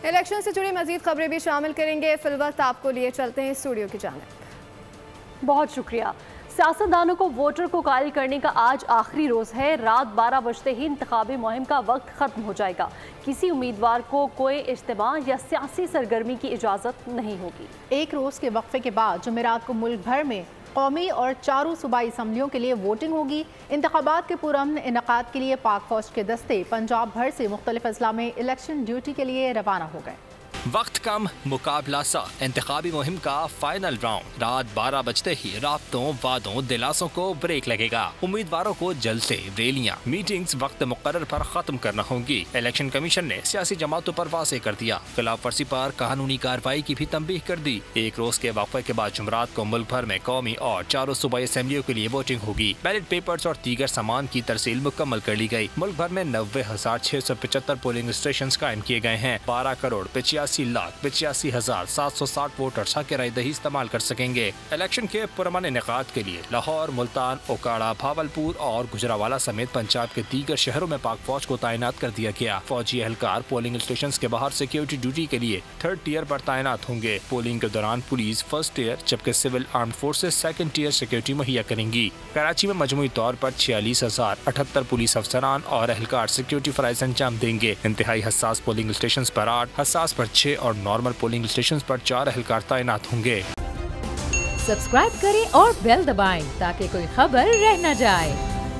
Election से जुड़ी मजीद खबरें भी शामिल करेंगे। फिलवक्त आपको लिए चलते हैं स्टूडियो की जानिब। बहुत शुक्रिया। सियासतदानों को वोटर को कायल करने का आज आखिरी रोज़ है। रात 12 बजते ही इंतखाबी मुहिम का वक्त ख़त्म हो जाएगा। किसी उम्मीदवार को कोई इज्तिमा या सियासी सरगर्मी की इजाज़त नहीं होगी। एक रोज़ के वक्फे के बाद जुमेरात को मुल्क भर में कौमी और चारों सूबाई असम्बलियों के लिए वोटिंग होगी। इंतखाबात के पुरअमन इनेकाद के लिए पाक फौज के दस्ते पंजाब भर से मुख्तलिफ अजला में इलेक्शन ड्यूटी के लिए रवाना हो गए। वक्त कम मुकाबला सा, इंतखाबी मुहिम का फाइनल राउंड। रात 12 बजते ही राब्तों, वादों, दिलासों को ब्रेक लगेगा। उम्मीदवारों को जलसे, रैलियां, मीटिंग्स वक्त मुकर्रर पर खत्म करना होंगी। इलेक्शन कमीशन ने सियासी जमातों पर वाज़ेह कर दिया, खिलाफ वर्जी पर कानूनी कार्रवाई की भी तंबीह कर दी। एक रोज के वक्फे के बाद जुमरात को मुल्क भर में कौमी और चारों सूबाई असेंबलियों के लिए वोटिंग होगी। बैलेट पेपर्स और दीगर सामान की तरसील मुकम्मल कर ली गयी। मुल्क भर में 90,675 पोलिंग स्टेशन कायम किए गए हैं। 12,85,85,760 वोटर्स हक राय दही इस्तेमाल कर सकेंगे। इलेक्शन के पुरअमन इनेकाद के लिए लाहौर, मुल्तान, ओकाड़ा, भावलपुर और गुजरावाला समेत पंजाब के दीगर शहरों में पाक फौज को तैनात कर दिया गया। फौजी एहलकार पोलिंग स्टेशन के बाहर सिक्योरिटी ड्यूटी के लिए 3rd टियर पर तैनात होंगे। पोलिंग के दौरान पुलिस 1st टियर जबकि civil armed forces 2nd tier security मुहैया करेंगी। कराची में मजमूई तौर पर 46,078 पुलिस अफसरान और एहलकार सिक्योरिटी फराइज अंजाम देंगे। इंतहाई हसास पोलिंग स्टेशन पर 8, हसास पर 6 और नॉर्मल पोलिंग स्टेशन पर 4 एहलकार तैनात होंगे। सब्सक्राइब करें और बेल दबाएं ताकि कोई खबर रह न जाए।